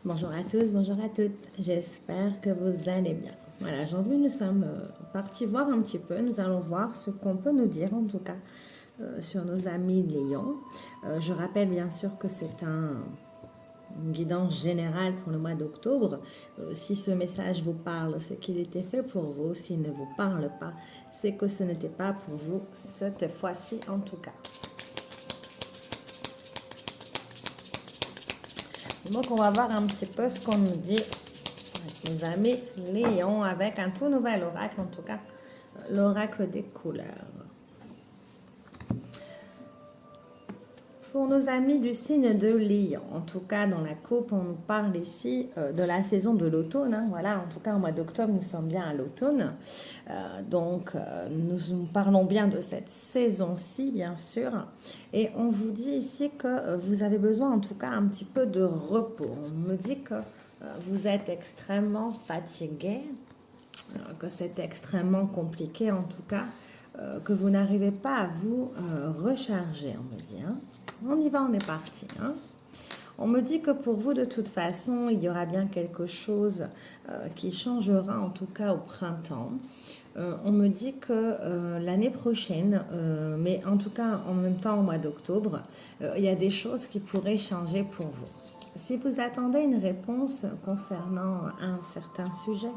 Bonjour à tous, bonjour à toutes. J'espère que vous allez bien. Voilà, aujourd'hui nous sommes partis voir un petit peu. Nous allons voir ce qu'on peut nous dire en tout cas sur nos amis Lions. Je rappelle bien sûr que c'est une guidance générale pour le mois d'octobre. Si ce message vous parle, c'est qu'il était fait pour vous. S'il ne vous parle pas, c'est que ce n'était pas pour vous cette fois-ci en tout cas. Donc, on va voir un petit peu ce qu'on nous dit avec nos amis Lions avec un tout nouvel oracle, en tout cas, l'oracle des couleurs. Pour nos amis du signe de Lion, en tout cas dans la coupe, on nous parle ici de la saison de l'automne. Voilà, en tout cas au mois d'octobre, nous sommes bien à l'automne. Nous parlons bien de cette saison-ci, bien sûr. Et on vous dit ici que vous avez besoin en tout cas un petit peu de repos. On me dit que vous êtes extrêmement fatigué, que c'est extrêmement compliqué en tout cas, que vous n'arrivez pas à vous recharger, on me dit. On y va, on est parti. On me dit que pour vous, de toute façon, il y aura bien quelque chose qui changera, en tout cas au printemps. On me dit que l'année prochaine, mais en tout cas en même temps au mois d'octobre, il y a des choses qui pourraient changer pour vous. Si vous attendez une réponse concernant un certain sujet,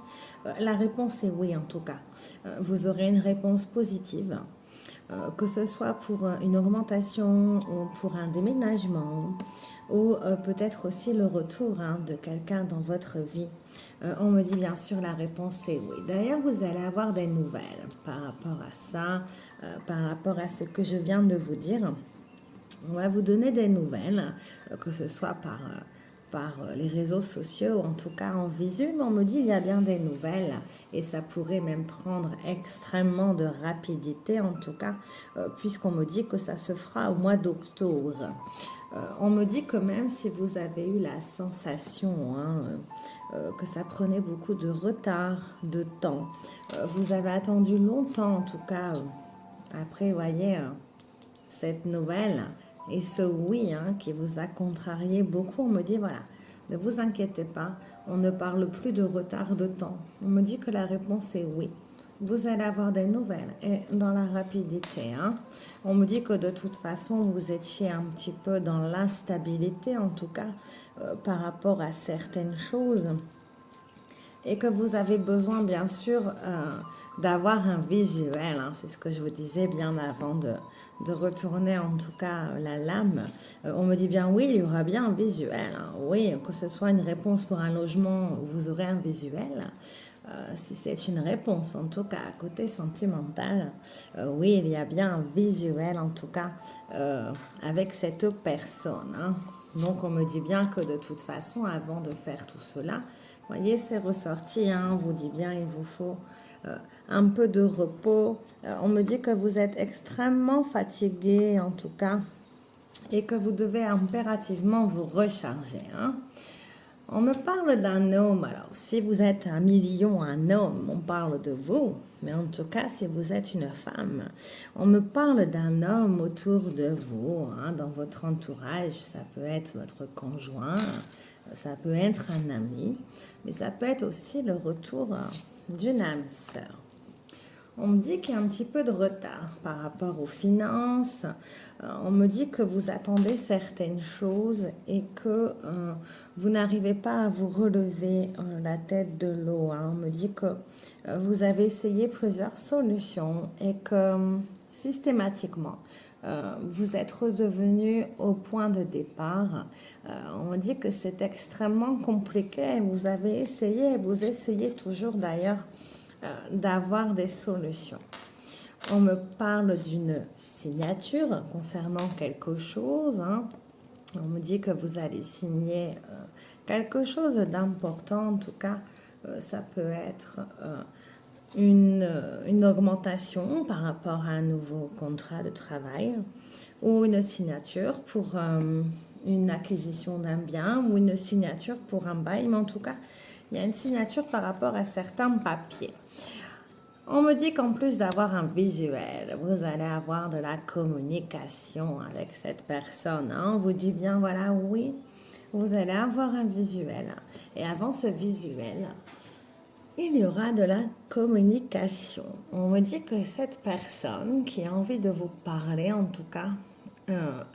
la réponse est oui en tout cas. Vous aurez une réponse positive. Que ce soit pour une augmentation ou pour un déménagement ou peut-être aussi le retour de quelqu'un dans votre vie. On me dit bien sûr la réponse est oui. D'ailleurs, vous allez avoir des nouvelles par rapport à ça, par rapport à ce que je viens de vous dire. On va vous donner des nouvelles, que ce soit par les réseaux sociaux, en tout cas en visu, mais on me dit il y a bien des nouvelles et ça pourrait même prendre extrêmement de rapidité en tout cas, puisqu'on me dit que ça se fera au mois d'octobre. On me dit que même si vous avez eu la sensation que ça prenait beaucoup de retard, de temps, vous avez attendu longtemps en tout cas, après, vous voyez, cette nouvelle et ce oui qui vous a contrarié beaucoup, on me dit voilà, ne vous inquiétez pas, on ne parle plus de retard de temps. On me dit que la réponse est oui. Vous allez avoir des nouvelles et dans la rapidité. On me dit que de toute façon, vous étiez un petit peu dans l'instabilité, en tout cas, par rapport à certaines choses et que vous avez besoin bien sûr d'avoir un visuel, c'est ce que je vous disais bien avant de retourner en tout cas la lame. On me dit bien oui, il y aura bien un visuel, oui, que ce soit une réponse pour un logement, vous aurez un visuel. Si c'est une réponse, en tout cas, à côté sentimental, oui, il y a bien un visuel, en tout cas, avec cette personne. Donc, on me dit bien que de toute façon, avant de faire tout cela, voyez, c'est ressorti, on vous dit bien, il vous faut un peu de repos. On me dit que vous êtes extrêmement fatigué, en tout cas, et que vous devez impérativement vous recharger. On me parle d'un homme, alors si vous êtes un million, un homme, on parle de vous, mais en tout cas si vous êtes une femme, on me parle d'un homme autour de vous, dans votre entourage, ça peut être votre conjoint, ça peut être un ami, mais ça peut être aussi le retour d'une âme sœur. On me dit qu'il y a un petit peu de retard par rapport aux finances. On me dit que vous attendez certaines choses et que vous n'arrivez pas à vous relever la tête de l'eau. On me dit que vous avez essayé plusieurs solutions et que systématiquement, vous êtes redevenu au point de départ. On me dit que c'est extrêmement compliqué. Vous avez essayé, vous essayez toujours d'ailleurs d'avoir des solutions. On me parle d'une signature concernant quelque chose. On me dit que vous allez signer quelque chose d'important. En tout cas, ça peut être une augmentation par rapport à un nouveau contrat de travail ou une signature pour une acquisition d'un bien ou une signature pour un bail. Mais en tout cas, il y a une signature par rapport à certains papiers. On me dit qu'en plus d'avoir un visuel, vous allez avoir de la communication avec cette personne. On vous dit bien, voilà, oui, vous allez avoir un visuel. Et avant ce visuel, il y aura de la communication. On me dit que cette personne qui a envie de vous parler, en tout cas,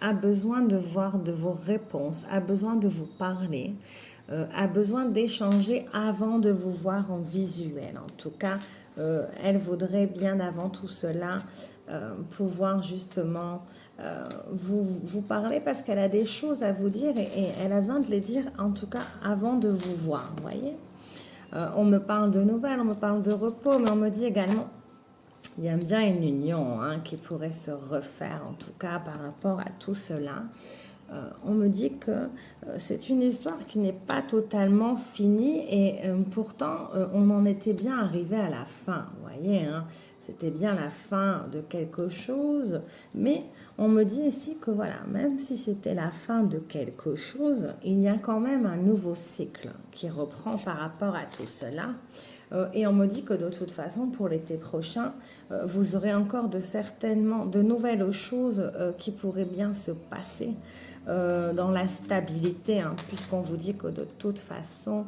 a besoin de voir de vos réponses, a besoin de vous parler, a besoin d'échanger avant de vous voir en visuel. En tout cas, elle voudrait bien avant tout cela pouvoir justement vous parler parce qu'elle a des choses à vous dire et elle a besoin de les dire en tout cas avant de vous voir, vous voyez. On me parle de nouvelles, on me parle de repos, mais on me dit également il y a bien une union qui pourrait se refaire, en tout cas par rapport à tout cela. On me dit que c'est une histoire qui n'est pas totalement finie et pourtant on en était bien arrivé à la fin, vous voyez, c'était bien la fin de quelque chose, mais on me dit ici que voilà, même si c'était la fin de quelque chose, il y a quand même un nouveau cycle qui reprend par rapport à tout cela. Et on me dit que de toute façon, pour l'été prochain, vous aurez encore de nouvelles choses qui pourraient bien se passer dans la stabilité, puisqu'on vous dit que de toute façon,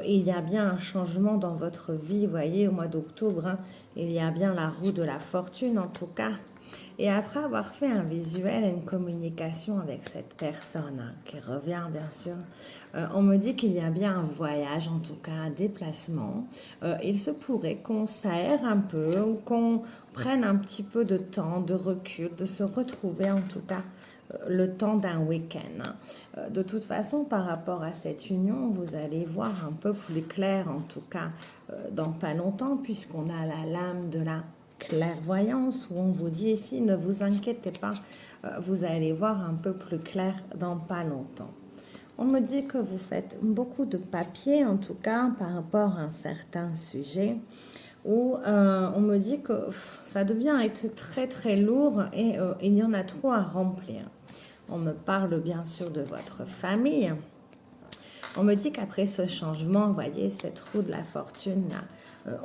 il y a bien un changement dans votre vie. Vous voyez, au mois d'octobre, il y a bien la roue de la fortune en tout cas. Et après avoir fait un visuel et une communication avec cette personne qui revient bien sûr, on me dit qu'il y a bien un voyage, en tout cas un déplacement. Il se pourrait qu'on s'aère un peu ou qu'on prenne un petit peu de temps, de recul, de se retrouver en tout cas le temps d'un week-end. De toute façon, par rapport à cette union, vous allez voir un peu plus clair, en tout cas dans pas longtemps, puisqu'on a la lame de la clairvoyance où on vous dit ici, ne vous inquiétez pas, vous allez voir un peu plus clair dans pas longtemps. On me dit que vous faites beaucoup de papiers, en tout cas, par rapport à un certain sujet, où on me dit que ça devient être très très lourd et il y en a trop à remplir. On me parle bien sûr de votre famille. On me dit qu'après ce changement, vous voyez, cette roue de la fortune, là,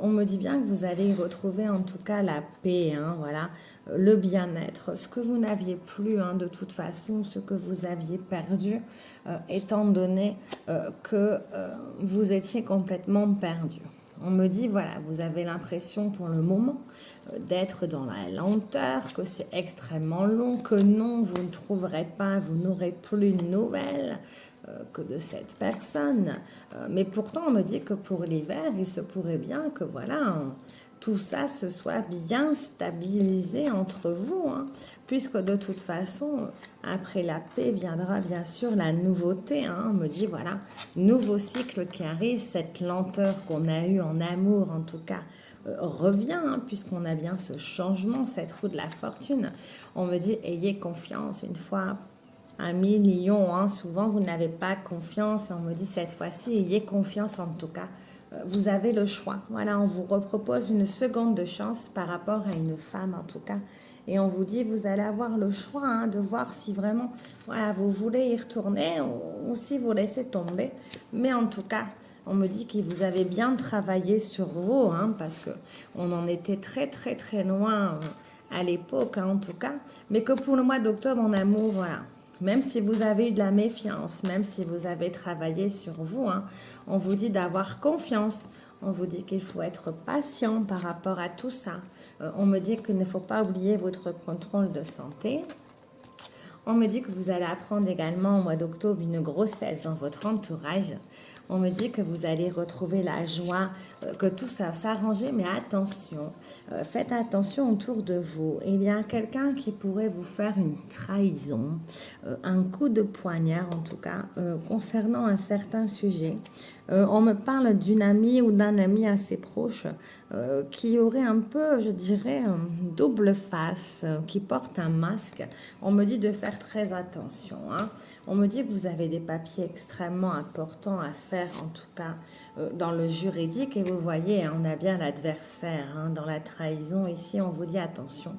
on me dit bien que vous allez retrouver en tout cas la paix, voilà, le bien-être, ce que vous n'aviez plus de toute façon, ce que vous aviez perdu, étant donné que vous étiez complètement perdu. On me dit, voilà, vous avez l'impression pour le moment d'être dans la lenteur, que c'est extrêmement long, que non, vous ne trouverez pas, vous n'aurez plus de nouvelles que de cette personne. Mais pourtant, on me dit que pour l'hiver, il se pourrait bien que, voilà, tout ça se soit bien stabilisé entre vous, puisque de toute façon, après la paix viendra bien sûr la nouveauté. On me dit, voilà, nouveau cycle qui arrive, cette lenteur qu'on a eue en amour, en tout cas, revient, puisqu'on a bien ce changement, cette roue de la fortune. On me dit, ayez confiance, une fois 1 million, souvent vous n'avez pas confiance, et on me dit, cette fois-ci, ayez confiance en tout cas. Vous avez le choix. Voilà, on vous repropose une seconde chance par rapport à une femme en tout cas. Et on vous dit, vous allez avoir le choix de voir si vraiment, voilà, vous voulez y retourner ou si vous laissez tomber. Mais en tout cas, on me dit que vous avez bien travaillé sur vous, parce que on en était très très très loin à l'époque, en tout cas. Mais que pour le mois d'octobre, en amour, voilà. Même si vous avez eu de la méfiance, même si vous avez travaillé sur vous, on vous dit d'avoir confiance. On vous dit qu'il faut être patient par rapport à tout ça. On me dit qu'il ne faut pas oublier votre contrôle de santé. On me dit que vous allez apprendre également au mois d'octobre une grossesse dans votre entourage. On me dit que vous allez retrouver la joie, que tout ça va s'arranger, mais attention, faites attention autour de vous. Il y a quelqu'un qui pourrait vous faire une trahison, un coup de poignard en tout cas, concernant un certain sujet. On me parle d'une amie ou d'un ami assez proche qui aurait un peu, je dirais, double face, qui porte un masque. On me dit de faire très attention. On me dit que vous avez des papiers extrêmement importants à faire, en tout cas dans le juridique. Et vous voyez, on a bien l'adversaire. Dans la trahison, ici, on vous dit attention.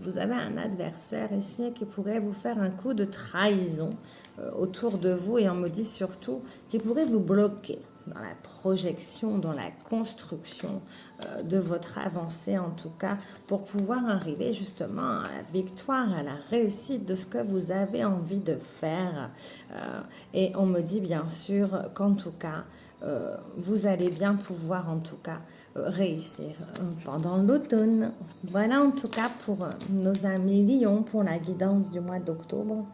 Vous avez un adversaire ici qui pourrait vous faire un coup de trahison autour de vous. Et on me dit surtout qu'il pourrait vous bloquer. dans la projection, dans la construction de votre avancée en tout cas, pour pouvoir arriver justement à la victoire, à la réussite de ce que vous avez envie de faire. Et on me dit bien sûr qu'en tout cas, vous allez bien pouvoir en tout cas réussir pendant l'automne. Voilà en tout cas pour nos amis Lion, pour la guidance du mois d'octobre.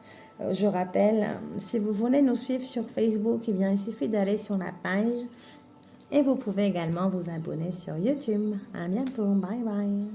Je rappelle, si vous voulez nous suivre sur Facebook, eh bien, il suffit d'aller sur la page et vous pouvez également vous abonner sur YouTube. À bientôt, bye bye.